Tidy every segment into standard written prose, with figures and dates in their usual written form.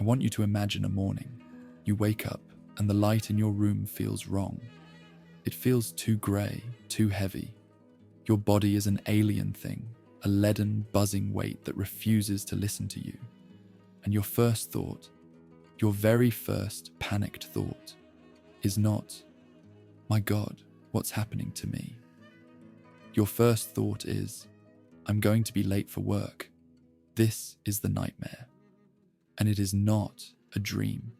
I want you to imagine a morning. You wake up and the light in your room feels wrong. It feels too grey, too heavy. Your body is an alien thing, a leaden, buzzing weight that refuses to listen to you. And your first thought, your very first panicked thought, is not, "My God, what's happening to me?" Your first thought is, "I'm going to be late for work. This is the nightmare." And it is not a dream.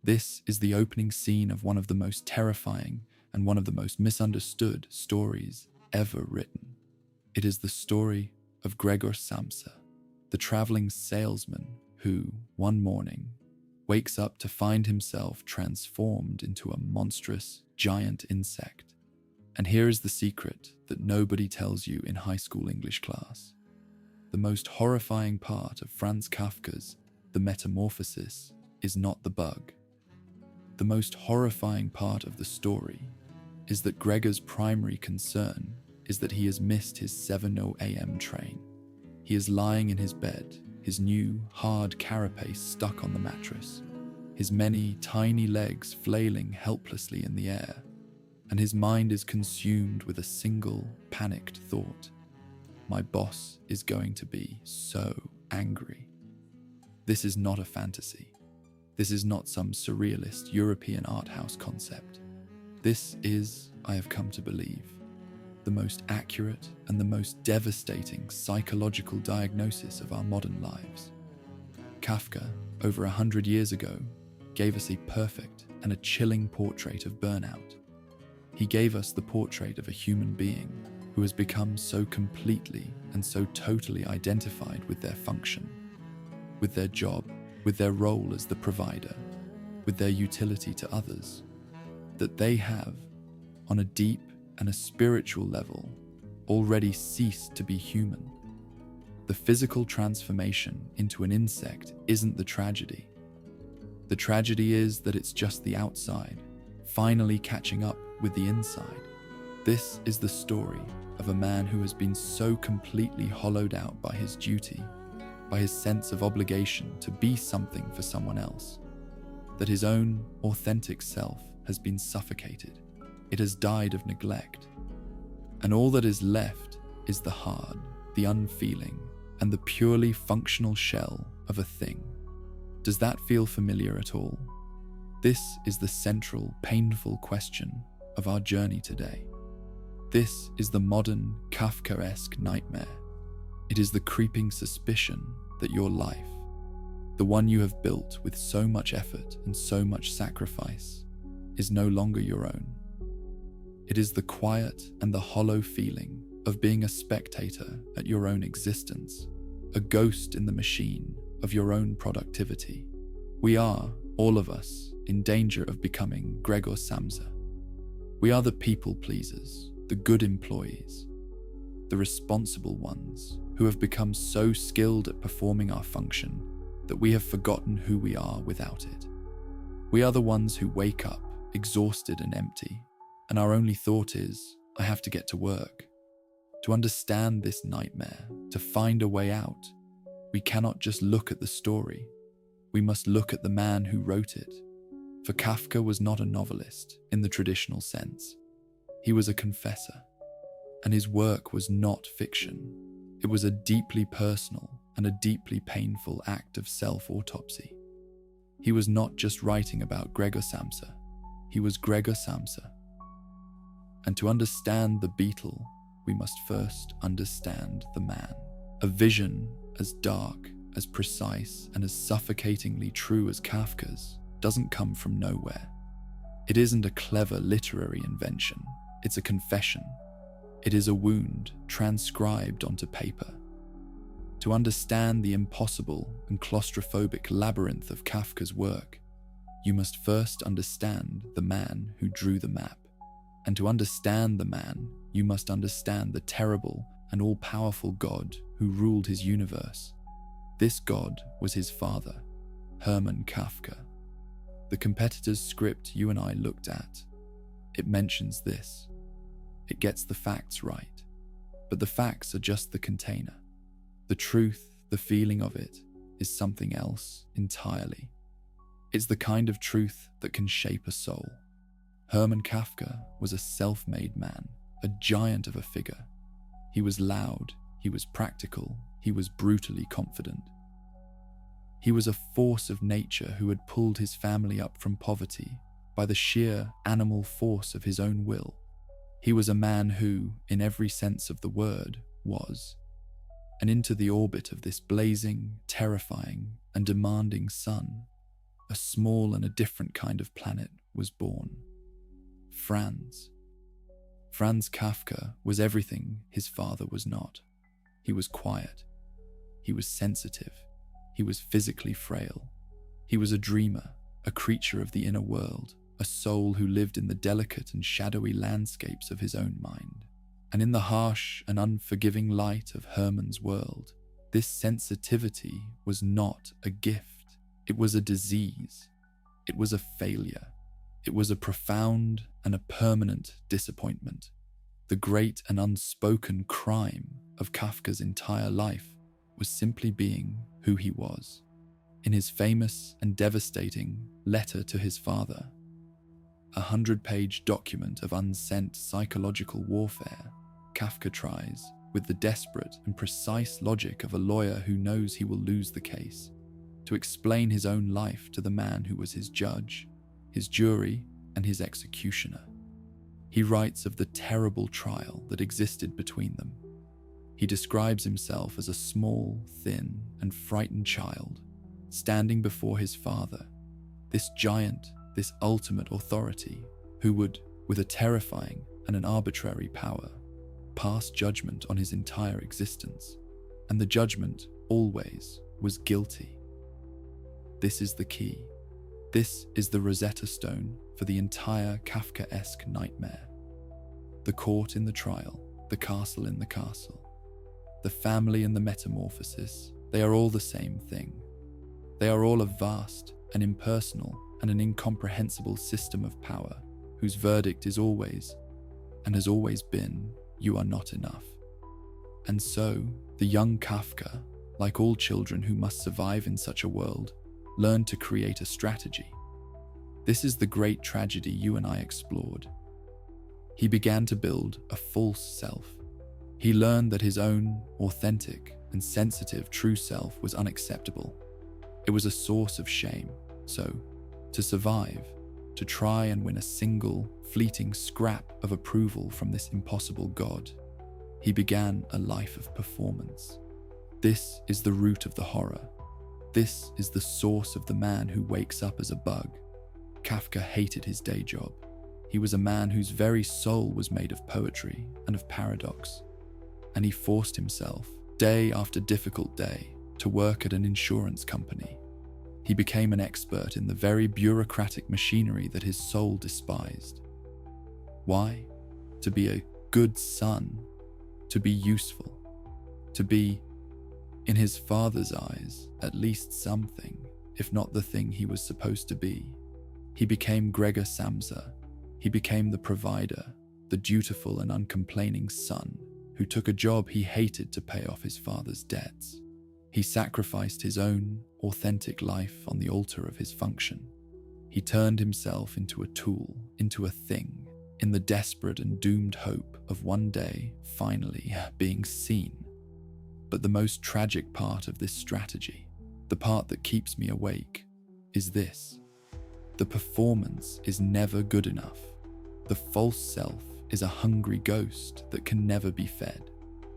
This is the opening scene of one of the most terrifying and one of the most misunderstood stories ever written. It is the story of Gregor Samsa, the traveling salesman who, one morning, wakes up to find himself transformed into a monstrous, giant insect. And here is the secret that nobody tells you in high school English class. The most horrifying part of Franz Kafka's The Metamorphosis is not the bug. The most horrifying part of the story is that Gregor's primary concern is that he has missed his 7:00 a.m. train. He is lying in his bed, his new, hard carapace stuck on the mattress, his many tiny legs flailing helplessly in the air, and his mind is consumed with a single, panicked thought. My boss is going to be so angry. This is not a fantasy. This is not some surrealist European art house concept. This is, I have come to believe, the most accurate and the most devastating psychological diagnosis of our modern lives. Kafka, over 100 years ago, gave us a perfect and a chilling portrait of burnout. He gave us the portrait of a human being who has become so completely and so totally identified with their function, with their job, with their role as the provider, with their utility to others, that they have, on a deep and a spiritual level, already ceased to be human. The physical transformation into an insect isn't the tragedy. The tragedy is that it's just the outside, finally catching up with the inside. This is the story of a man who has been so completely hollowed out by his duty, by his sense of obligation to be something for someone else, that his own authentic self has been suffocated. It has died of neglect. And all that is left is the hard, the unfeeling, and the purely functional shell of a thing. Does that feel familiar at all? This is the central, painful question of our journey today. This is the modern, Kafkaesque nightmare. It is the creeping suspicion that your life, the one you have built with so much effort and so much sacrifice, is no longer your own. It is the quiet and the hollow feeling of being a spectator at your own existence, a ghost in the machine of your own productivity. We are, all of us, in danger of becoming Gregor Samsa. We are the people pleasers, the good employees, the responsible ones who have become so skilled at performing our function that we have forgotten who we are without it. We are the ones who wake up exhausted and empty, and our only thought is, I have to get to work. To understand this nightmare, to find a way out, we cannot just look at the story. We must look at the man who wrote it. For Kafka was not a novelist in the traditional sense. He was a confessor, and his work was not fiction. It was a deeply personal and a deeply painful act of self-autopsy. He was not just writing about Gregor Samsa, he was Gregor Samsa. And to understand the beetle, we must first understand the man. A vision as dark, as precise, and as suffocatingly true as Kafka's doesn't come from nowhere. It isn't a clever literary invention, it's a confession. It is a wound transcribed onto paper. To understand the impossible and claustrophobic labyrinth of Kafka's work, you must first understand the man who drew the map. And to understand the man, you must understand the terrible and all-powerful God who ruled his universe. This God was his father, Hermann Kafka. The competitor's script you and I looked at, it mentions this. It gets the facts right, but the facts are just the container. The truth, the feeling of it, is something else entirely. It's the kind of truth that can shape a soul. Hermann Kafka was a self-made man, a giant of a figure. He was loud, he was practical, he was brutally confident. He was a force of nature who had pulled his family up from poverty by the sheer animal force of his own will. He was a man who, in every sense of the word, was. And into the orbit of this blazing, terrifying, and demanding sun, a small and a different kind of planet was born. Franz. Franz Kafka was everything his father was not. He was quiet. He was sensitive. He was physically frail. He was a dreamer, a creature of the inner world, a soul who lived in the delicate and shadowy landscapes of his own mind. And in the harsh and unforgiving light of Hermann's world, this sensitivity was not a gift. It was a disease. It was a failure. It was a profound and a permanent disappointment. The great and unspoken crime of Kafka's entire life was simply being who he was. In his famous and devastating letter to his father, a 100-page document of unsent psychological warfare, Kafka tries, with the desperate and precise logic of a lawyer who knows he will lose the case, to explain his own life to the man who was his judge, his jury, and his executioner. He writes of the terrible trial that existed between them. He describes himself as a small, thin, and frightened child, standing before his father, this giant, this ultimate authority, who would, with a terrifying and an arbitrary power, pass judgment on his entire existence, and the judgment always was guilty. This is the key. This is the Rosetta Stone for the entire Kafkaesque nightmare. The court in the trial, the castle in the castle, the family and the metamorphosis, they are all the same thing. They are all a vast and impersonal and an incomprehensible system of power whose verdict is always, and has always been, you are not enough. And so, the young Kafka, like all children who must survive in such a world, learned to create a strategy. This is the great tragedy you and I explored. He began to build a false self. He learned that his own authentic and sensitive true self was unacceptable. It was a source of shame. So, to survive, to try and win a single, fleeting scrap of approval from this impossible God, he began a life of performance. This is the root of the horror. This is the source of the man who wakes up as a bug. Kafka hated his day job. He was a man whose very soul was made of poetry and of paradox. And he forced himself, day after difficult day, to work at an insurance company. He became an expert in the very bureaucratic machinery that his soul despised. Why? To be a good son, to be useful, to be, in his father's eyes, at least something, if not the thing he was supposed to be. He became Gregor Samsa. He became the provider, the dutiful and uncomplaining son who took a job he hated to pay off his father's debts. He sacrificed his own authentic life on the altar of his function. He turned himself into a tool, into a thing, in the desperate and doomed hope of one day finally being seen. But the most tragic part of this strategy, the part that keeps me awake, is this. The performance is never good enough. The false self is a hungry ghost that can never be fed,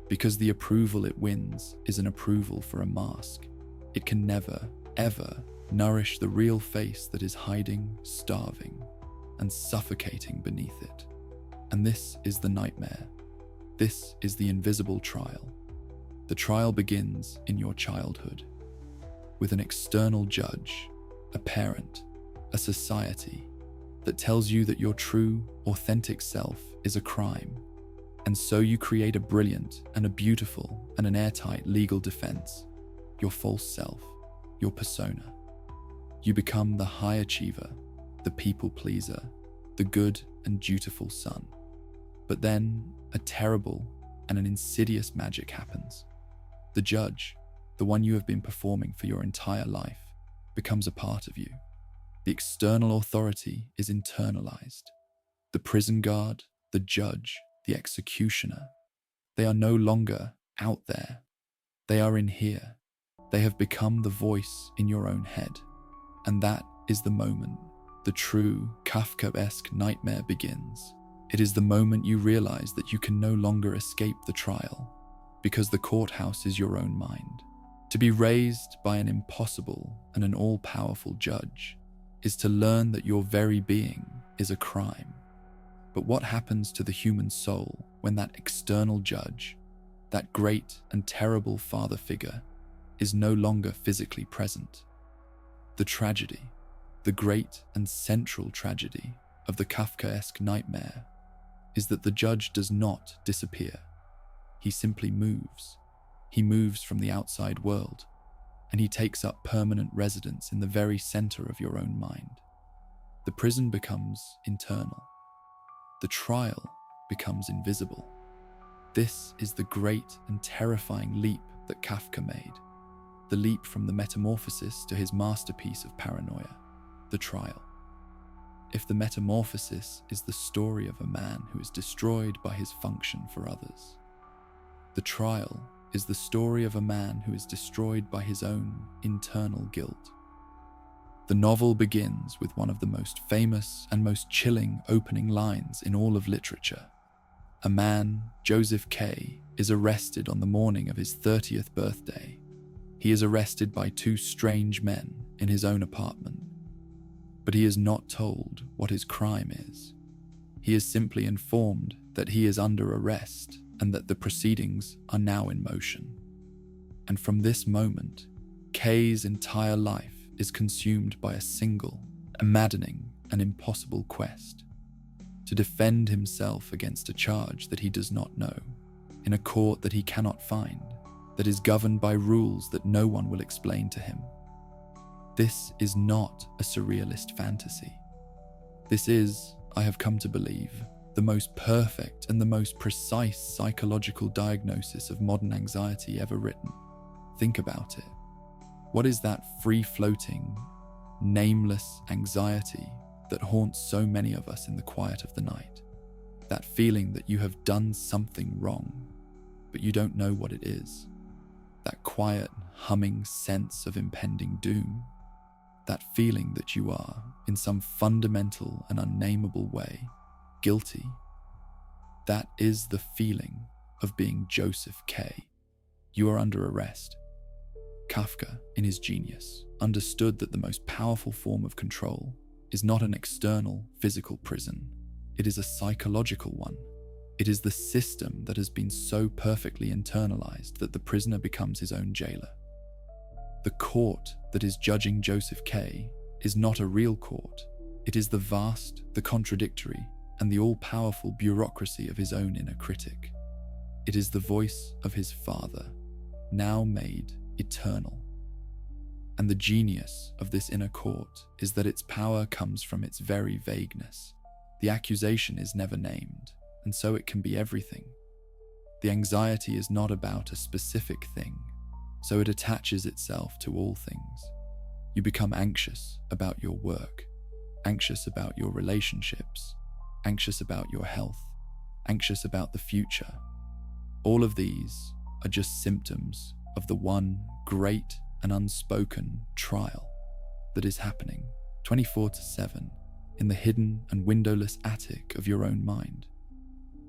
because the approval it wins is an approval for a mask. It can never, ever nourish the real face that is hiding, starving, and suffocating beneath it. And this is the nightmare. This is the invisible trial. The trial begins in your childhood, with an external judge, a parent, a society that tells you that your true, authentic self is a crime. And so you create a brilliant and a beautiful and an airtight legal defense, your false self, your persona. You become the high achiever, the people pleaser, the good and dutiful son. But then a terrible and an insidious magic happens. The judge, the the one you have been performing for your entire life, becomes a part of you. The external authority is internalized. The prison guard, the judge, the executioner, they are no longer out there. They are in here. They have become the voice in your own head. And that is the moment the true Kafkaesque nightmare begins. It is the moment you realize that you can no longer escape the trial, because the courthouse is your own mind. To be raised by an impossible and an all-powerful judge is to learn that your very being is a crime. But what happens to the human soul when that external judge, that great and terrible father figure, is no longer physically present? The tragedy, the great and central tragedy of the Kafkaesque nightmare is that the judge does not disappear. He simply moves. He moves from the outside world, and he takes up permanent residence in the very center of your own mind. The prison becomes internal. The trial becomes invisible. This is the great and terrifying leap that Kafka made. The leap from the metamorphosis to his masterpiece of paranoia, the trial. If the metamorphosis is the story of a man who is destroyed by his function for others, the trial is the story of a man who is destroyed by his own internal guilt. The novel begins with one of the most famous and most chilling opening lines in all of literature. A man, Joseph K., is arrested on the morning of his 30th birthday. He is arrested by two strange men in his own apartment. But he is not told what his crime is. He is simply informed that he is under arrest and that the proceedings are now in motion. And from this moment, K's entire life is consumed by a single, a maddening and impossible quest to defend himself against a charge that he does not know, in a court that he cannot find, that is governed by rules that no one will explain to him. This is not a surrealist fantasy. This is, I have come to believe, the most perfect and the most precise psychological diagnosis of modern anxiety ever written. Think about it. What is that free-floating, nameless anxiety that haunts so many of us in the quiet of the night? That feeling that you have done something wrong, but you don't know what it is. That quiet, humming sense of impending doom. That feeling that you are, in some fundamental and unnameable way, guilty. That is the feeling of being Joseph K. You are under arrest. Kafka, in his genius, understood that the most powerful form of control is not an external, physical prison. It is a psychological one. It is the system that has been so perfectly internalized that the prisoner becomes his own jailer. The court that is judging Joseph K. is not a real court. It is the vast, the contradictory, and the all-powerful bureaucracy of his own inner critic. It is the voice of his father, now made eternal. And the genius of this inner court is that its power comes from its very vagueness. The accusation is never named, and so it can be everything. The anxiety is not about a specific thing, so it attaches itself to all things. You become anxious about your work, anxious about your relationships, anxious about your health, anxious about the future. All of these are just symptoms of the one great and unspoken trial that is happening 24/7 in the hidden and windowless attic of your own mind.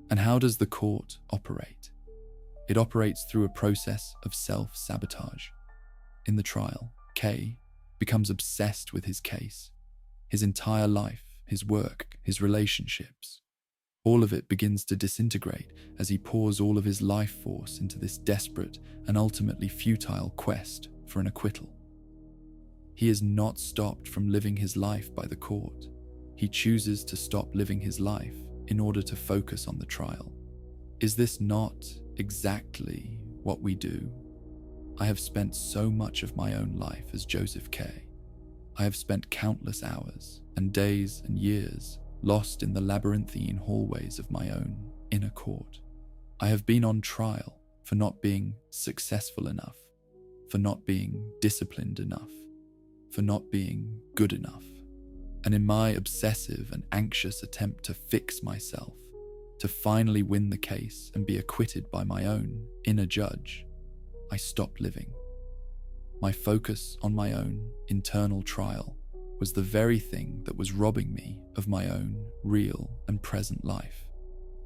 And how does the court operate? It operates through a process of self-sabotage. In the trial, K becomes obsessed with his case. His entire life, his work, his relationships, all of it begins to disintegrate as he pours all of his life force into this desperate and ultimately futile quest for an acquittal. He is not stopped from living his life by the court. He chooses to stop living his life in order to focus on the trial. Is this not exactly what we do? I have spent so much of my own life as Joseph K. I have spent countless hours and days and years lost in the labyrinthine hallways of my own inner court. I have been on trial for not being successful enough, for not being disciplined enough, for not being good enough. And in my obsessive and anxious attempt to fix myself, to finally win the case and be acquitted by my own inner judge, I stopped living. My focus on my own internal trial was the very thing that was robbing me of my own real and present life.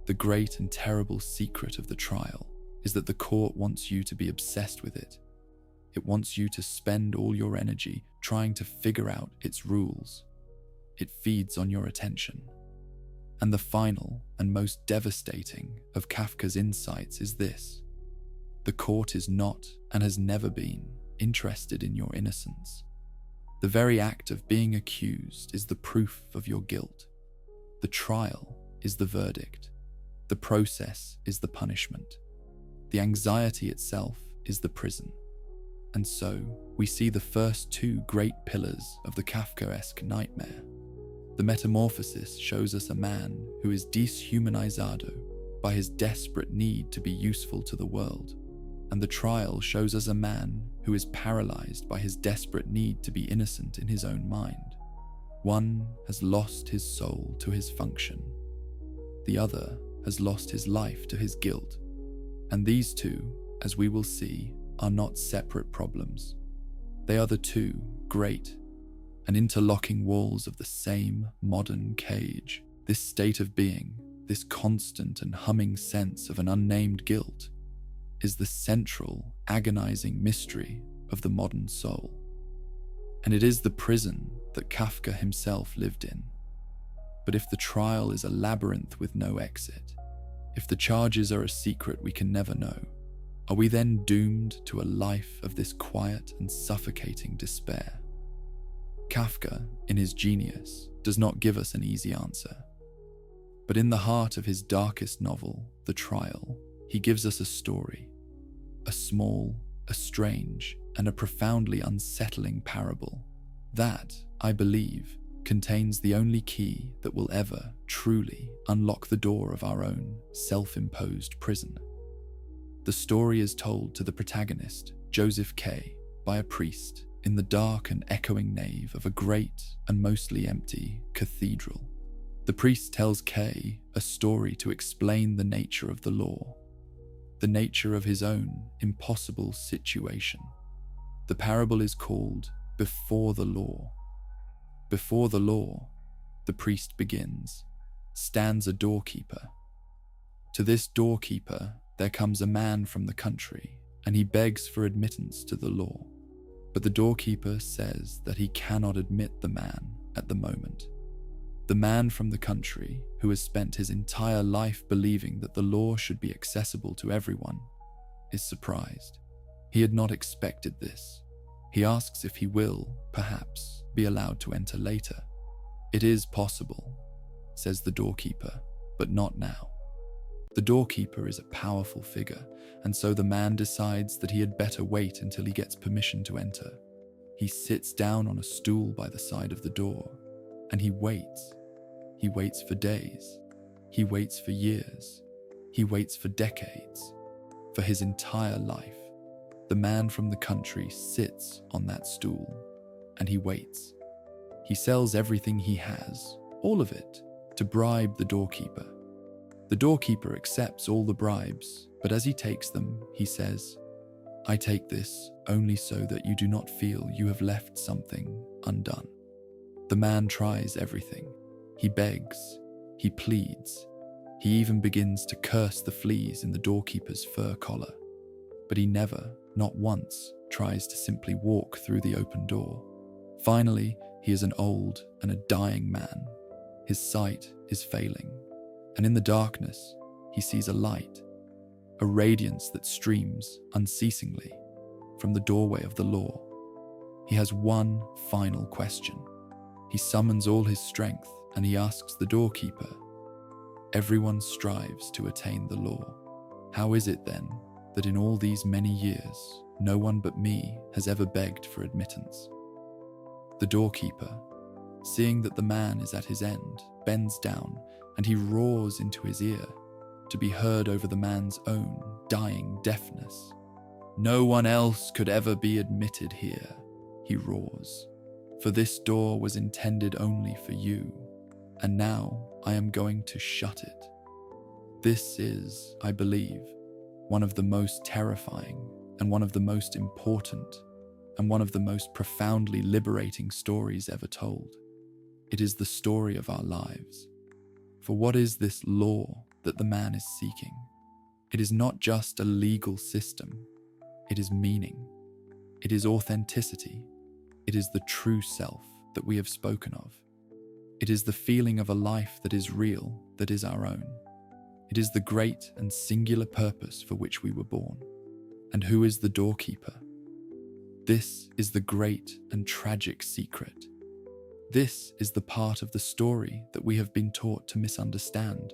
The great and terrible secret of the trial is that the court wants you to be obsessed with it. It wants you to spend all your energy trying to figure out its rules. It feeds on your attention. And the final and most devastating of Kafka's insights is this: the court is not, and has never been, interested in your innocence. The very act of being accused is the proof of your guilt. The trial is the verdict. The process is the punishment. The anxiety itself is the prison. And so, we see the first two great pillars of the Kafkaesque nightmare. The metamorphosis shows us a man who is deshumanizado by his desperate need to be useful to the world, and the trial shows us a man who is paralyzed by his desperate need to be innocent in his own mind. One has lost his soul to his function. The other has lost his life to his guilt. And these two, as we will see, are not separate problems. They are the two great and interlocking walls of the same modern cage. This state of being, this constant and humming sense of an unnamed guilt, is the central, agonizing mystery of the modern soul. And it is the prison that Kafka himself lived in. But if the trial is a labyrinth with no exit, if the charges are a secret we can never know, are we then doomed to a life of this quiet and suffocating despair? Kafka, in his genius, does not give us an easy answer. But in the heart of his darkest novel, The Trial, he gives us a story, a small, a strange, and a profoundly unsettling parable that, I believe, contains the only key that will ever truly unlock the door of our own self-imposed prison. The story is told to the protagonist, Joseph K., by a priest in the dark and echoing nave of a great and mostly empty cathedral. The priest tells K a story to explain the nature of the law, the nature of his own impossible situation. The parable is called Before the Law. Before the law, the priest begins, stands a doorkeeper. To this doorkeeper there comes a man from the country, and he begs for admittance to the law. But the doorkeeper says that he cannot admit the man at the moment. The man from the country, who has spent his entire life believing that the law should be accessible to everyone, is surprised. He had not expected this. He asks if he will, perhaps, be allowed to enter later. "It is possible," says the doorkeeper, "but not now." The doorkeeper is a powerful figure, and so the man decides that he had better wait until he gets permission to enter. He sits down on a stool by the side of the door, and he waits. He waits for days. He waits for years. He waits for decades. For his entire life, the man from the country sits on that stool, and he waits. He sells everything he has, all of it, to bribe the doorkeeper. The doorkeeper accepts all the bribes, but as he takes them, he says, "I take this only so that you do not feel you have left something undone." The man tries everything. He begs, he pleads, he even begins to curse the fleas in the doorkeeper's fur collar. But he never, not once, tries to simply walk through the open door. Finally, he is an old and a dying man. His sight is failing, and in the darkness, he sees a light, a radiance that streams unceasingly from the doorway of the law. He has one final question. He summons all his strength and he asks the doorkeeper, "Everyone strives to attain the law. How is it then that in all these many years, no one but me has ever begged for admittance?" The doorkeeper, seeing that the man is at his end, bends down and he roars into his ear, to be heard over the man's own dying deafness. No one else could ever be admitted here, he roars, for this door was intended only for you, and now I am going to shut it. This is, I believe, one of the most terrifying and one of the most important and one of the most profoundly liberating stories ever told. It is the story of our lives. For what is this law that the man is seeking? It is not just a legal system. It is meaning. It is authenticity. It is the true self that we have spoken of. It is the feeling of a life that is real, that is our own. It is the great and singular purpose for which we were born. And who is the doorkeeper? This is the great and tragic secret. This is the part of the story that we have been taught to misunderstand.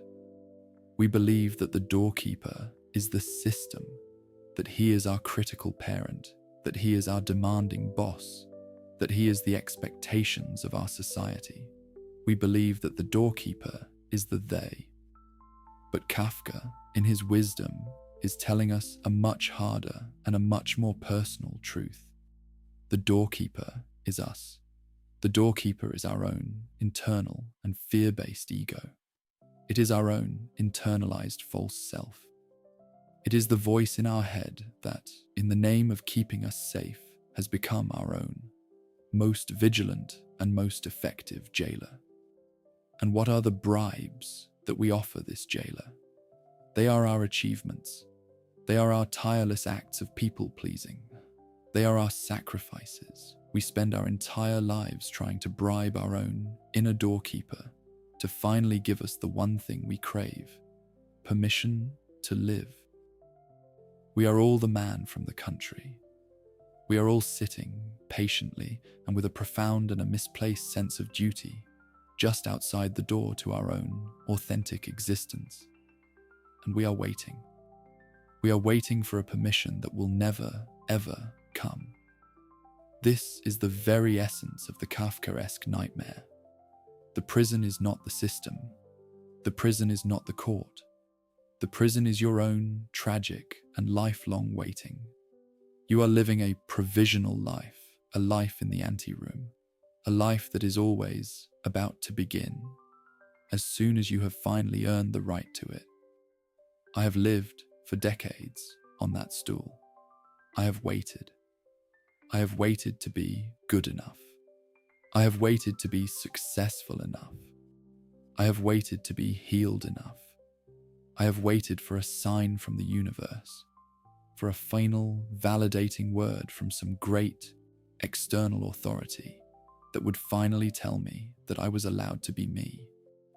We believe that the doorkeeper is the system, that he is our critical parent, that he is our demanding boss, that he is the expectations of our society. We believe that the doorkeeper is the they. But Kafka, in his wisdom, is telling us a much harder and a much more personal truth. The doorkeeper is us. The doorkeeper is our own internal and fear-based ego. It is our own internalized false self. It is the voice in our head that, in the name of keeping us safe, has become our own, most vigilant and most effective jailer. And what are the bribes that we offer this jailer? They are our achievements. They are our tireless acts of people-pleasing. They are our sacrifices. We spend our entire lives trying to bribe our own inner doorkeeper to finally give us the one thing we crave: permission to live. We are all the man from the country. We are all sitting patiently and with a profound and a misplaced sense of duty just outside the door to our own authentic existence. And we are waiting. We are waiting for a permission that will never, ever come. This is the very essence of the Kafkaesque nightmare. The prison is not the system. The prison is not the court. The prison is your own tragic and lifelong waiting. You are living a provisional life, a life in the anteroom, a life that is always about to begin, as soon as you have finally earned the right to it. I have lived for decades on that stool. I have waited. I have waited to be good enough. I have waited to be successful enough. I have waited to be healed enough. I have waited for a sign from the universe, for a final, validating word from some great, external authority that would finally tell me that I was allowed to be me.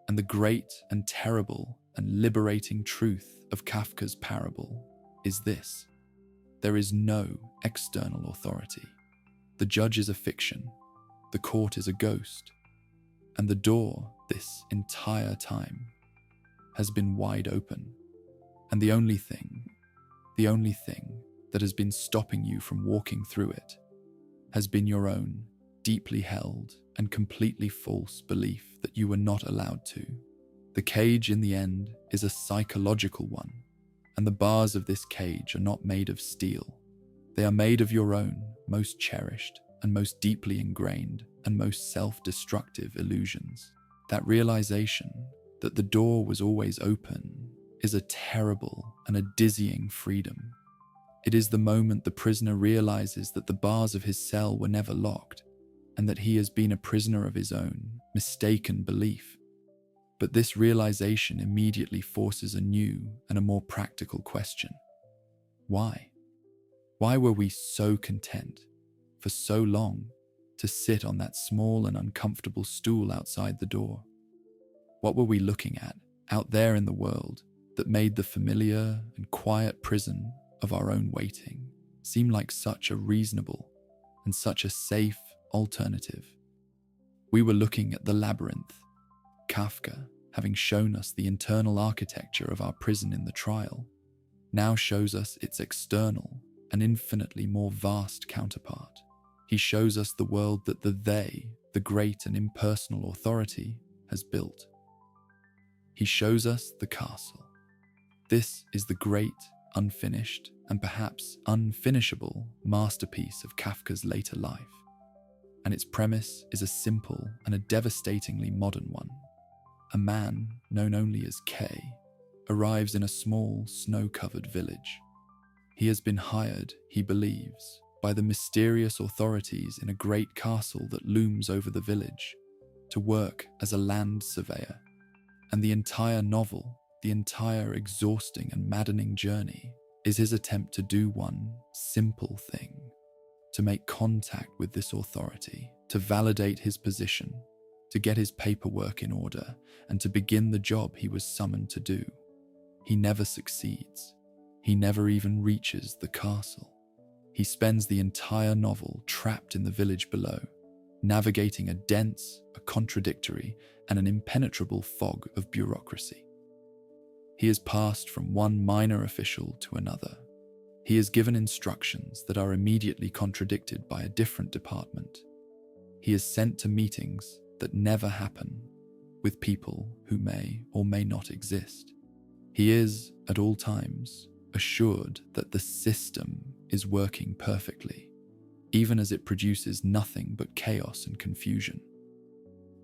And the great and terrible and liberating truth of Kafka's parable is this: there is no external authority. The judge is a fiction, the court is a ghost, and the door this entire time has been wide open. And the only thing that has been stopping you from walking through it has been your own deeply held and completely false belief that you were not allowed to. The cage in the end is a psychological one, and the bars of this cage are not made of steel. They are made of your own most cherished and most deeply ingrained and most self-destructive illusions. That realization that the door was always open is a terrible and a dizzying freedom. It is the moment the prisoner realizes that the bars of his cell were never locked and that he has been a prisoner of his own mistaken belief. But this realization immediately forces a new and a more practical question. Why? Why were we so content, for so long, to sit on that small and uncomfortable stool outside the door? What were we looking at out there in the world that made the familiar and quiet prison of our own waiting seem like such a reasonable and such a safe alternative? We were looking at the labyrinth. Kafka, having shown us the internal architecture of our prison in the trial, now shows us its external and infinitely more vast counterpart. He shows us the world that the they, the great and impersonal authority, has built. He shows us the castle. This is the great, unfinished, and perhaps unfinishable masterpiece of Kafka's later life. And its premise is a simple and a devastatingly modern one. A man, known only as K, arrives in a small, snow-covered village. He has been hired, he believes, by the mysterious authorities in a great castle that looms over the village, to work as a land surveyor. And the entire novel, the entire exhausting and maddening journey, is his attempt to do one simple thing: to make contact with this authority, to validate his position, to get his paperwork in order, and to begin the job he was summoned to do. He never succeeds. He never even reaches the castle. He spends the entire novel trapped in the village below, navigating a dense, a contradictory, and an impenetrable fog of bureaucracy. He is passed from one minor official to another. He is given instructions that are immediately contradicted by a different department. He is sent to meetings that never happen, with people who may or may not exist. He is, at all times, assured that the system is working perfectly, even as it produces nothing but chaos and confusion.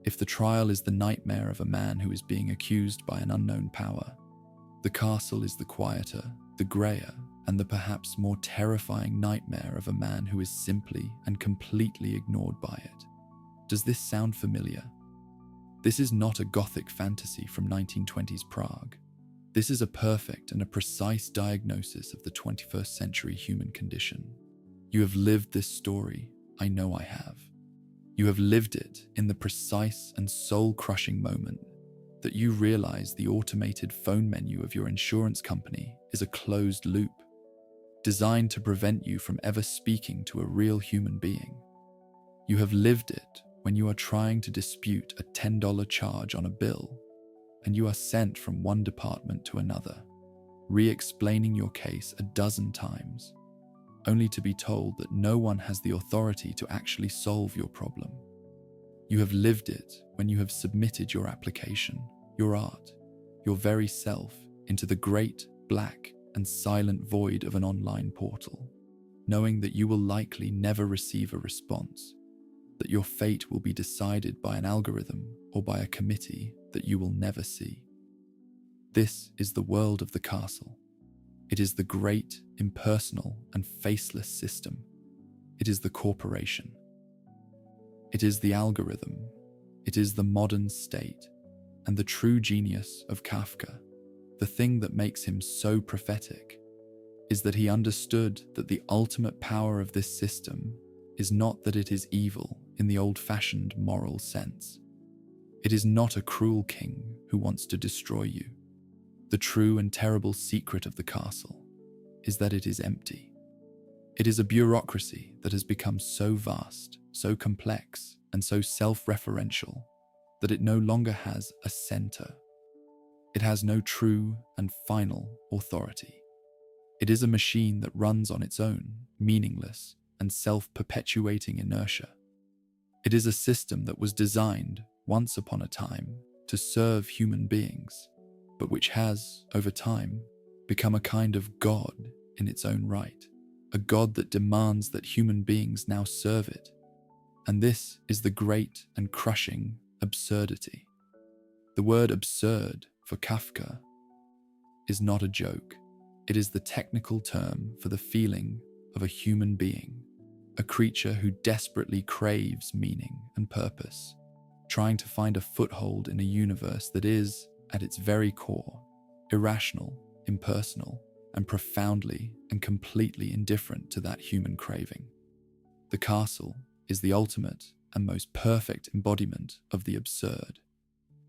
If the trial is the nightmare of a man who is being accused by an unknown power, the castle is the quieter, the greyer, and the perhaps more terrifying nightmare of a man who is simply and completely ignored by it. Does this sound familiar? This is not a gothic fantasy from 1920s Prague. This is a perfect and a precise diagnosis of the 21st century human condition. You have lived this story, I know I have. You have lived it in the precise and soul-crushing moment that you realize the automated phone menu of your insurance company is a closed loop, designed to prevent you from ever speaking to a real human being. You have lived it when you are trying to dispute a $10 charge on a bill, and you are sent from one department to another, re-explaining your case a dozen times, only to be told that no one has the authority to actually solve your problem. You have lived it when you have submitted your application, your art, your very self into the great, black, and silent void of an online portal, knowing that you will likely never receive a response, that your fate will be decided by an algorithm or by a committee that you will never see. This is the world of the castle. It is the great, impersonal, and faceless system. It is the corporation. It is the algorithm. It is the modern state. And the true genius of Kafka, the thing that makes him so prophetic, is that he understood that the ultimate power of this system is not that it is evil in the old-fashioned moral sense. It is not a cruel king who wants to destroy you. The true and terrible secret of the castle is that it is empty. It is a bureaucracy that has become so vast, so complex, and so self-referential that it no longer has a center. It has no true and final authority. It is a machine that runs on its own, meaningless and self-perpetuating inertia. It is a system that was designed, once upon a time, to serve human beings, but which has, over time, become a kind of god in its own right, a god that demands that human beings now serve it. And this is the great and crushing absurdity. The word absurd for Kafka is not a joke. It is the technical term for the feeling of a human being, a creature who desperately craves meaning and purpose, trying to find a foothold in a universe that is, at its very core, irrational, impersonal, and profoundly and completely indifferent to that human craving. The castle is the ultimate and most perfect embodiment of the absurd.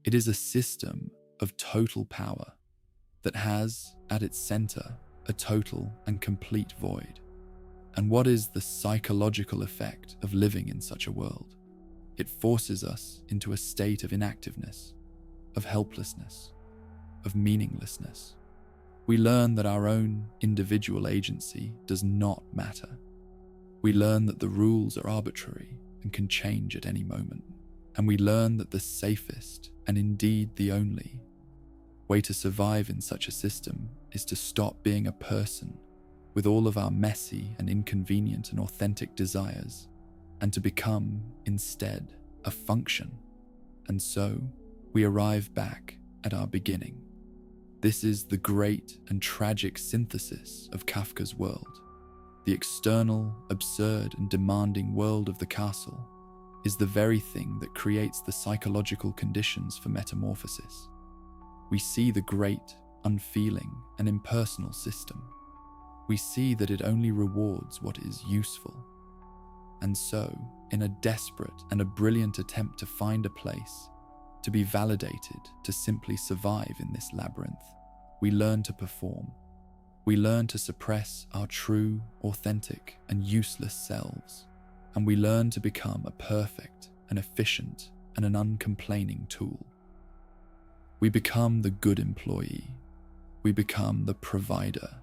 It is a system of total power that has, at its center, a total and complete void. And what is the psychological effect of living in such a world? It forces us into a state of inactiveness, of helplessness, of meaninglessness. We learn that our own individual agency does not matter. We learn that the rules are arbitrary and can change at any moment. And we learn that the safest, and indeed the only, way to survive in such a system is to stop being a person with all of our messy and inconvenient and authentic desires, and to become, instead, a function. And so, we arrive back at our beginning. This is the great and tragic synthesis of Kafka's world. The external, absurd, and demanding world of the castle is the very thing that creates the psychological conditions for metamorphosis. We see the great, unfeeling, and impersonal system. We see that it only rewards what is useful. And so, in a desperate and a brilliant attempt to find a place, to be validated, to simply survive in this labyrinth, we learn to perform. We learn to suppress our true, authentic, and useless selves. And we learn to become a perfect, an efficient, and an uncomplaining tool. We become the good employee. We become the provider.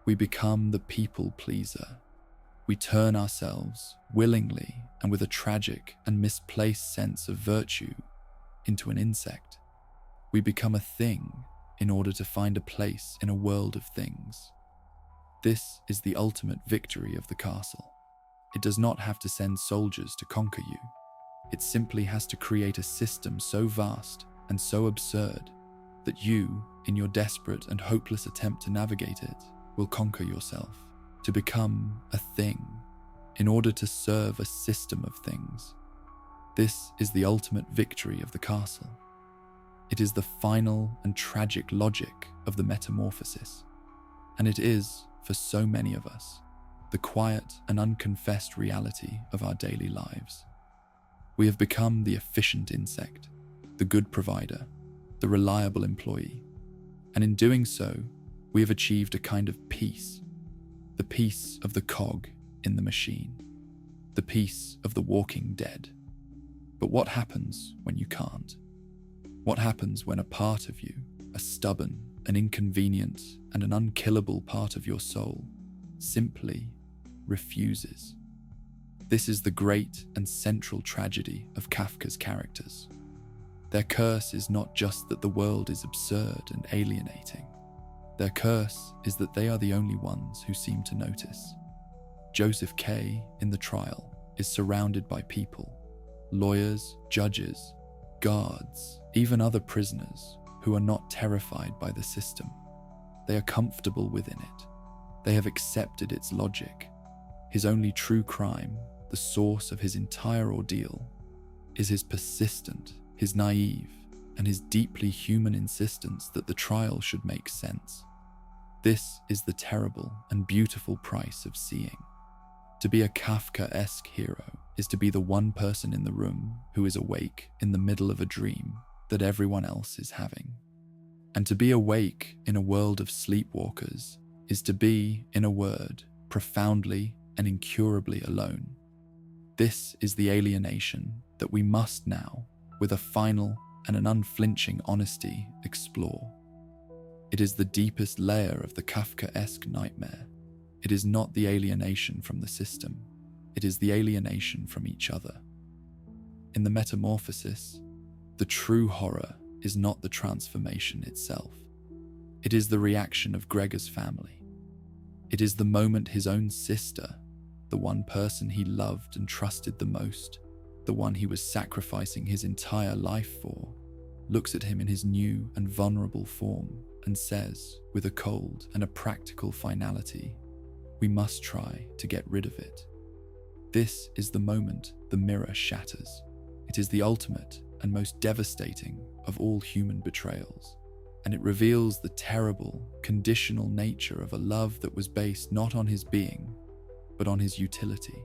We become the people pleaser. We turn ourselves, willingly and with a tragic and misplaced sense of virtue, into an insect. We become a thing in order to find a place in a world of things. This is the ultimate victory of the castle. It does not have to send soldiers to conquer you. It simply has to create a system so vast and so absurd that you, in your desperate and hopeless attempt to navigate it, will conquer yourself, to become a thing, in order to serve a system of things. This is the ultimate victory of the castle. It is the final and tragic logic of the metamorphosis, and it is, for so many of us, the quiet and unconfessed reality of our daily lives. We have become the efficient insect, the good provider, the reliable employee, and in doing so, we have achieved a kind of peace, the peace of the cog in the machine, the peace of the walking dead. But what happens when you can't? What happens when a part of you, a stubborn, an inconvenient, and an unkillable part of your soul, simply refuses? This is the great and central tragedy of Kafka's characters. Their curse is not just that the world is absurd and alienating. Their curse is that they are the only ones who seem to notice. Joseph K., in the trial, is surrounded by people, lawyers, judges, guards, even other prisoners who are not terrified by the system. They are comfortable within it. They have accepted its logic. His only true crime, the source of his entire ordeal, is his persistent, his naive, and his deeply human insistence that the trial should make sense. This is the terrible and beautiful price of seeing. To be a Kafkaesque hero is to be the one person in the room who is awake in the middle of a dream that everyone else is having. And to be awake in a world of sleepwalkers is to be, in a word, profoundly and incurably alone. This is the alienation that we must now, with a final and an unflinching honesty, explore. It is the deepest layer of the Kafkaesque nightmare. It is not the alienation from the system. It is the alienation from each other. In the metamorphosis, the true horror is not the transformation itself. It is the reaction of Gregor's family. It is the moment his own sister, the one person he loved and trusted the most, the one he was sacrificing his entire life for, looks at him in his new and vulnerable form and says, with a cold and a practical finality, "We must try to get rid of it." This is the moment the mirror shatters. It is the ultimate and most devastating of all human betrayals, and it reveals the terrible, conditional nature of a love that was based not on his being, but on his utility.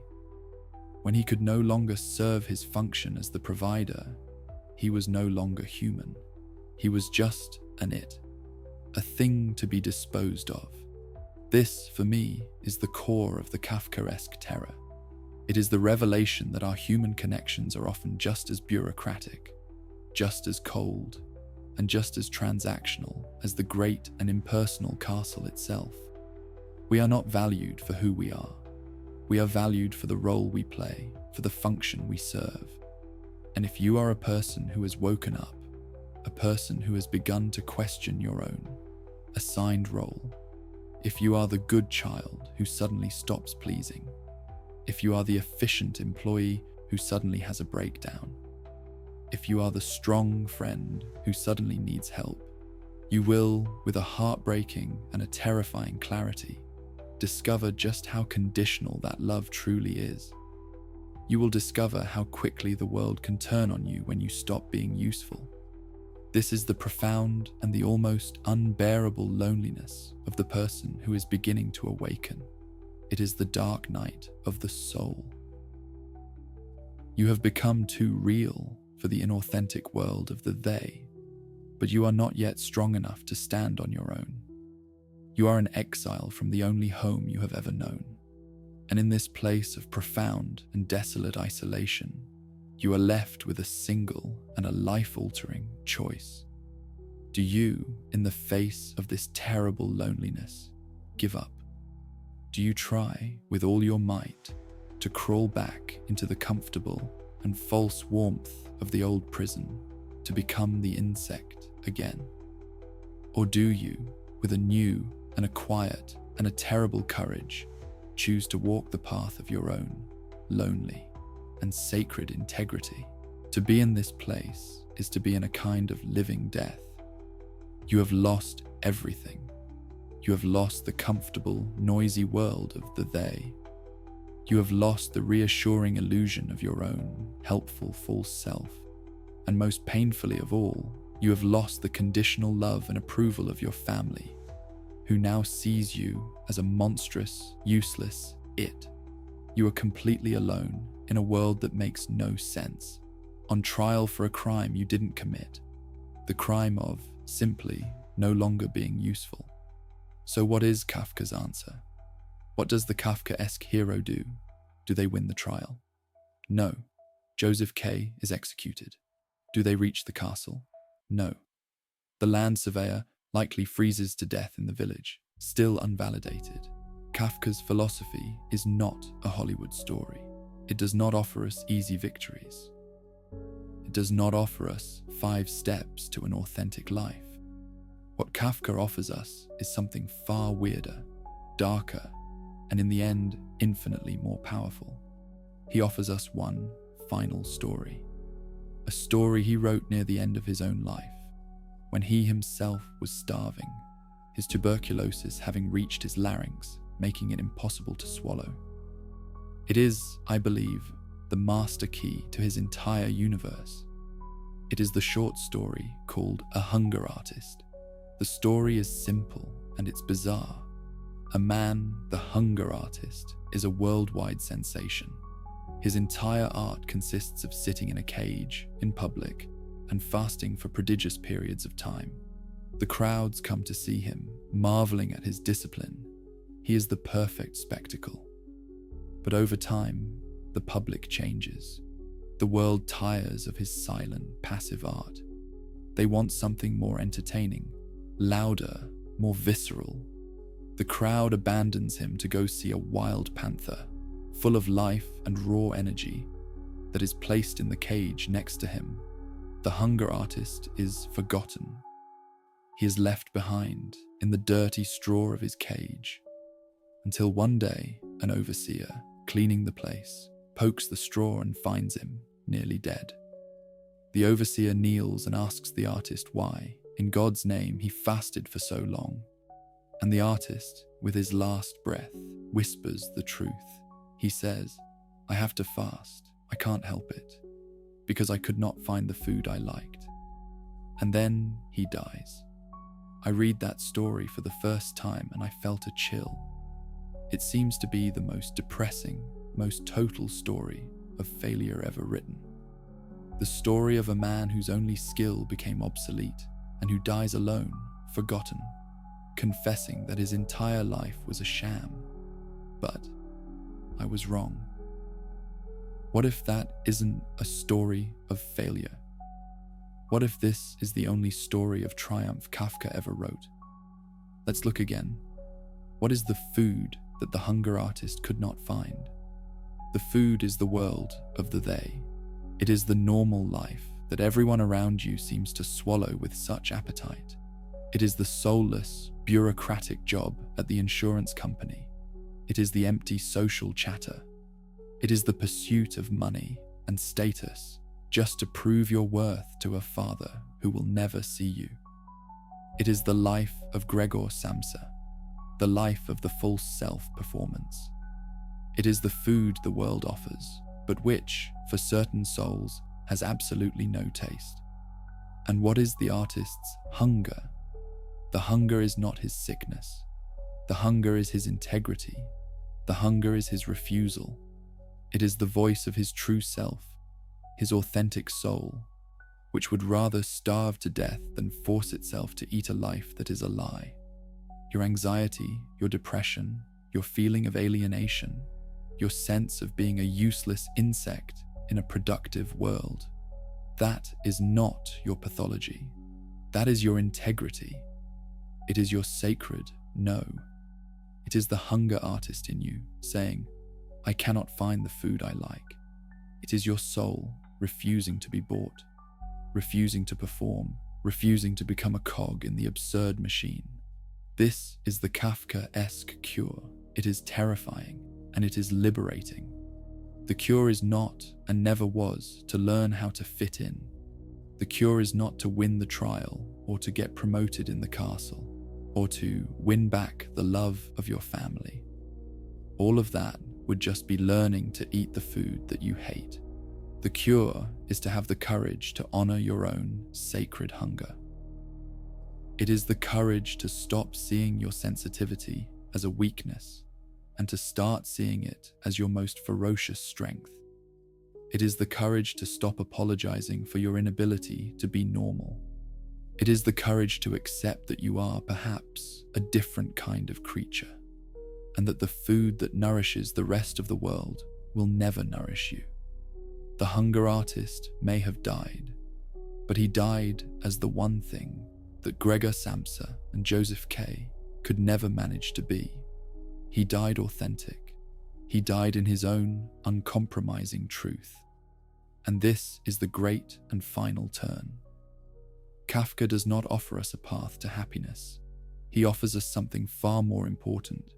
When he could no longer serve his function as the provider, he was no longer human. He was just an it, a thing to be disposed of. This, for me, is the core of the Kafkaesque terror. It is the revelation that our human connections are often just as bureaucratic, just as cold, and just as transactional as the great and impersonal castle itself. We are not valued for who we are. We are valued for the role we play, for the function we serve. And if you are a person who has woken up, a person who has begun to question your own assigned role, If you are the good child who suddenly stops pleasing, if you are the efficient employee who suddenly has a breakdown, if you are the strong friend who suddenly needs help, you will, with a heartbreaking and a terrifying clarity, discover just how conditional that love truly is. You will discover how quickly the world can turn on you when you stop being useful. This is the profound and the almost unbearable loneliness of the person who is beginning to awaken. It is the dark night of the soul. You have become too real for the inauthentic world of the they, but you are not yet strong enough to stand on your own. You are an exile from the only home you have ever known. And in this place of profound and desolate isolation, you are left with a single and a life-altering choice. Do you, in the face of this terrible loneliness, give up? Do you try, with all your might, to crawl back into the comfortable and false warmth of the old prison to become the insect again? Or do you, with a new and a quiet and a terrible courage, choose to walk the path of your own, lonely and sacred integrity? To be in this place is to be in a kind of living death. You have lost everything. You have lost the comfortable, noisy world of the they. You have lost the reassuring illusion of your own helpful false self. And most painfully of all, you have lost the conditional love and approval of your family, who now sees you as a monstrous, useless it. You are completely alone in a world that makes no sense, on trial for a crime you didn't commit, the crime of simply no longer being useful. So what is Kafka's answer? What does the Kafkaesque hero do? Do they win the trial? No. Joseph K. is executed. Do they reach the castle? No. The land surveyor likely freezes to death in the village, still unvalidated. Kafka's philosophy is not a Hollywood story. It does not offer us easy victories. It does not offer us 5 steps to an authentic life. What Kafka offers us is something far weirder, darker, and in the end, infinitely more powerful. He offers us one final story. A story he wrote near the end of his own life, when he himself was starving, his tuberculosis having reached his larynx, making it impossible to swallow. It is, I believe, the master key to his entire universe. It is the short story called A Hunger Artist. The story is simple and it's bizarre. A man, the hunger artist, is a worldwide sensation. His entire art consists of sitting in a cage, in public, and fasting for prodigious periods of time. The crowds come to see him, marveling at his discipline. He is the perfect spectacle. But over time, the public changes. The world tires of his silent, passive art. They want something more entertaining, louder, more visceral. The crowd abandons him to go see a wild panther, full of life and raw energy, that is placed in the cage next to him. The hunger artist is forgotten. He is left behind in the dirty straw of his cage, until one day an overseer, cleaning the place, pokes the straw and finds him nearly dead. The overseer kneels and asks the artist why, in God's name, he fasted for so long. And the artist, with his last breath, whispers the truth. He says, "I have to fast, I can't help it, because I could not find the food I liked." And then he dies. I read that story for the first time and I felt a chill. It seems to be the most depressing, most total story of failure ever written. The story of a man whose only skill became obsolete and who dies alone, forgotten, confessing that his entire life was a sham. But I was wrong. What if that isn't a story of failure? What if this is the only story of triumph Kafka ever wrote? Let's look again. What is the food that the hunger artist could not find? The food is the world of the they. It is the normal life that everyone around you seems to swallow with such appetite. It is the soulless, bureaucratic job at the insurance company. It is the empty social chatter. It is the pursuit of money and status just to prove your worth to a father who will never see you. It is the life of Gregor Samsa, the life of the false self performance. It is the food the world offers, but which, for certain souls, has absolutely no taste. And what is the artist's hunger? The hunger is not his sickness. The hunger is his integrity. The hunger is his refusal. It is the voice of his true self, his authentic soul, which would rather starve to death than force itself to eat a life that is a lie. Your anxiety, your depression, your feeling of alienation, your sense of being a useless insect in a productive world, that is not your pathology. That is your integrity. It is your sacred no. It is the hunger artist in you saying, I cannot find the food I like. It is your soul refusing to be bought, refusing to perform, refusing to become a cog in the absurd machine. This is the Kafka-esque cure. It is terrifying and it is liberating. The cure is not, and never was, to learn how to fit in. The cure is not to win the trial or to get promoted in the castle or to win back the love of your family. All of that would just be learning to eat the food that you hate. The cure is to have the courage to honor your own sacred hunger. It is the courage to stop seeing your sensitivity as a weakness and to start seeing it as your most ferocious strength. It is the courage to stop apologizing for your inability to be normal. It is the courage to accept that you are perhaps a different kind of creature and that the food that nourishes the rest of the world will never nourish you. The hunger artist may have died, but he died as the one thing that Gregor Samsa and Joseph K. could never manage to be. He died authentic. He died in his own uncompromising truth. And this is the great and final turn. Kafka does not offer us a path to happiness. He offers us something far more important.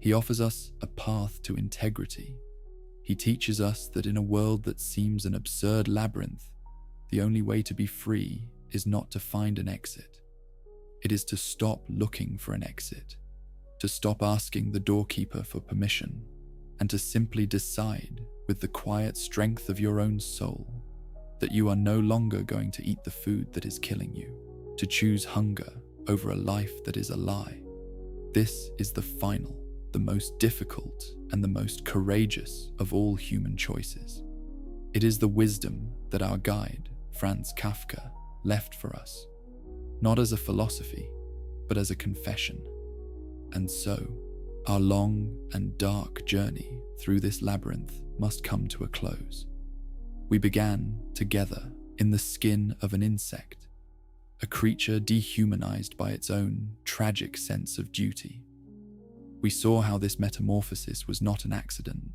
He offers us a path to integrity. He teaches us that in a world that seems an absurd labyrinth, the only way to be free is not to find an exit. It is to stop looking for an exit, to stop asking the doorkeeper for permission, and to simply decide with the quiet strength of your own soul that you are no longer going to eat the food that is killing you, to choose hunger over a life that is a lie. This is the final, the most difficult, and the most courageous of all human choices. It is the wisdom that our guide, Franz Kafka, left for us, not as a philosophy, but as a confession. And so, our long and dark journey through this labyrinth must come to a close. We began together in the skin of an insect, a creature dehumanized by its own tragic sense of duty. We saw how this metamorphosis was not an accident,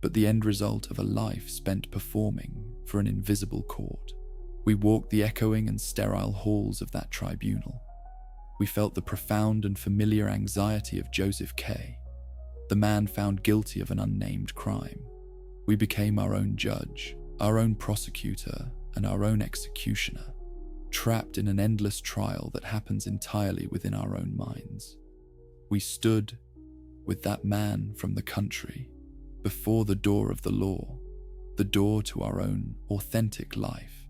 but the end result of a life spent performing for an invisible court. We walked the echoing and sterile halls of that tribunal. We felt the profound and familiar anxiety of Joseph K., the man found guilty of an unnamed crime. We became our own judge, our own prosecutor, and our own executioner, trapped in an endless trial that happens entirely within our own minds. We stood with that man from the country before the door of the law, the door to our own authentic life,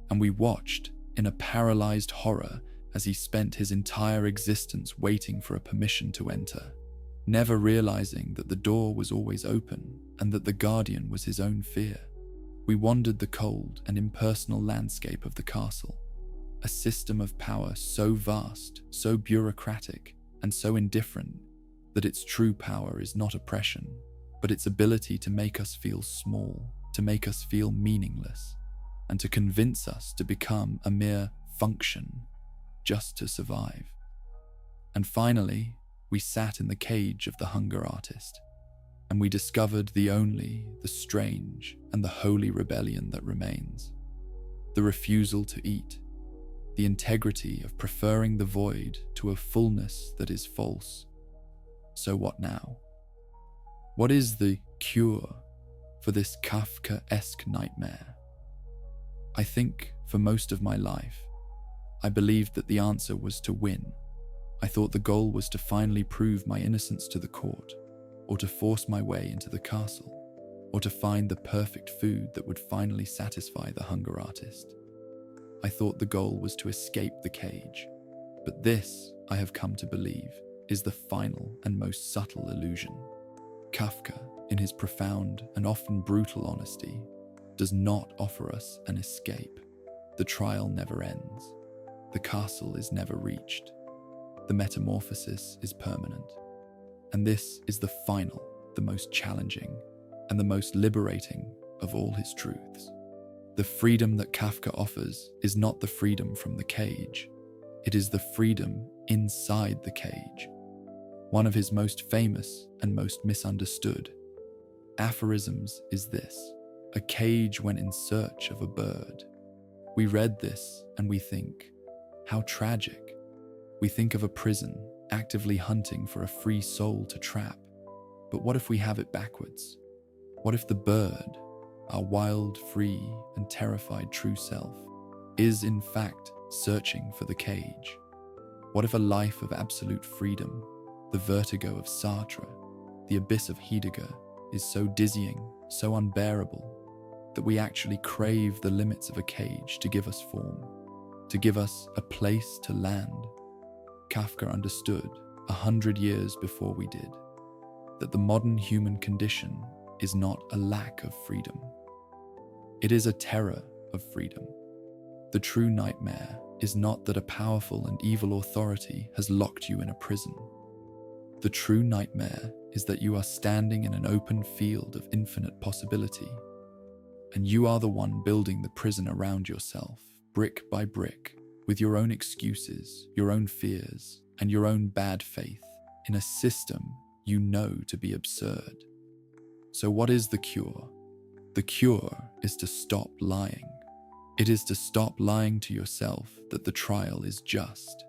and we watched in a paralyzed horror as he spent his entire existence waiting for a permission to enter, never realizing that the door was always open and that the guardian was his own fear. We wandered the cold and impersonal landscape of the castle, a system of power so vast, so bureaucratic, and so indifferent that its true power is not oppression, but its ability to make us feel small, to make us feel meaningless, and to convince us to become a mere function just to survive. And finally, we sat in the cage of the hunger artist, and we discovered the strange, and the holy rebellion that remains. The refusal to eat, the integrity of preferring the void to a fullness that is false. So what now? What is the cure for this Kafka-esque nightmare? I think for most of my life, I believed that the answer was to win. I thought the goal was to finally prove my innocence to the court, or to force my way into the castle, or to find the perfect food that would finally satisfy the hunger artist. I thought the goal was to escape the cage, but this, I have come to believe, is the final and most subtle illusion. Kafka, in his profound and often brutal honesty, does not offer us an escape. The trial never ends. The castle is never reached. The metamorphosis is permanent. And this is the final, the most challenging, and the most liberating of all his truths. The freedom that Kafka offers is not the freedom from the cage. It is the freedom inside the cage. One of his most famous and most misunderstood aphorisms is this: a cage went in search of a bird. We read this and we think, how tragic. We think of a prison actively hunting for a free soul to trap. But what if we have it backwards? What if the bird, our wild, free, and terrified true self, is in fact searching for the cage? What if a life of absolute freedom, the vertigo of Sartre, the abyss of Heidegger, is so dizzying, so unbearable, that we actually crave the limits of a cage to give us form, to give us a place to land? Kafka understood 100 years before we did that the modern human condition is not a lack of freedom. It is a terror of freedom. The true nightmare is not that a powerful and evil authority has locked you in a prison. The true nightmare is that you are standing in an open field of infinite possibility, and you are the one building the prison around yourself, brick by brick, with your own excuses, your own fears, and your own bad faith in a system you know to be absurd. So what is the cure? The cure is to stop lying. It is to stop lying to yourself that the trial is just.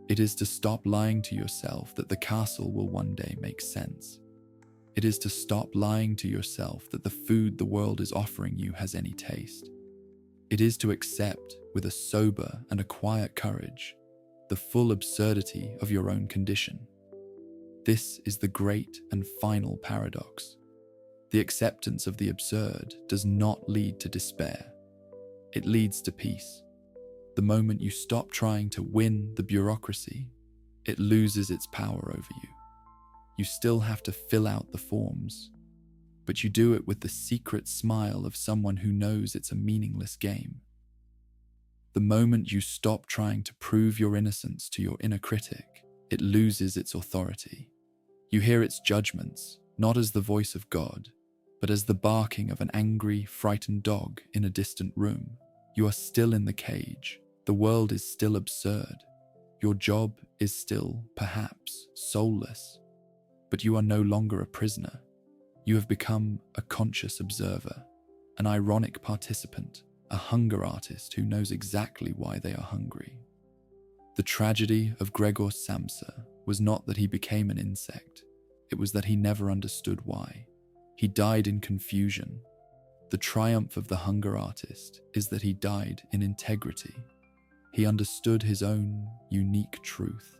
It is to stop lying to yourself that the castle will one day make sense. It is to stop lying to yourself that the food the world is offering you has any taste. It is to accept, with a sober and a quiet courage, the full absurdity of your own condition. This is the great and final paradox. The acceptance of the absurd does not lead to despair. It leads to peace. The moment you stop trying to win the bureaucracy, it loses its power over you. You still have to fill out the forms, but you do it with the secret smile of someone who knows it's a meaningless game. The moment you stop trying to prove your innocence to your inner critic, it loses its authority. You hear its judgments, not as the voice of God, but as the barking of an angry, frightened dog in a distant room. You are still in the cage. The world is still absurd. Your job is still, perhaps, soulless. But you are no longer a prisoner. You have become a conscious observer, an ironic participant, a hunger artist who knows exactly why they are hungry. The tragedy of Gregor Samsa was not that he became an insect. It was that he never understood why. He died in confusion. The triumph of the hunger artist is that he died in integrity. He understood his own unique truth.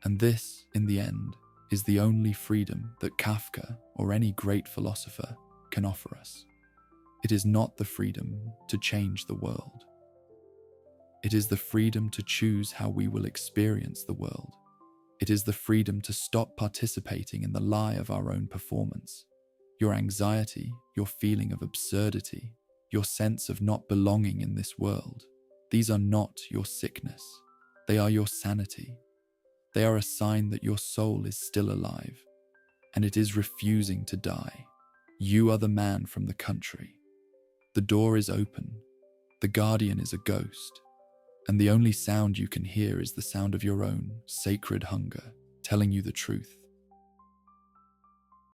And this, in the end, is the only freedom that Kafka or any great philosopher can offer us. It is not the freedom to change the world. It is the freedom to choose how we will experience the world. It is the freedom to stop participating in the lie of our own performance. Your anxiety, your feeling of absurdity, your sense of not belonging in this world, these are not your sickness. They are your sanity. They are a sign that your soul is still alive, and it is refusing to die. You are the man from the country. The door is open. The guardian is a ghost, and the only sound you can hear is the sound of your own sacred hunger, telling you the truth.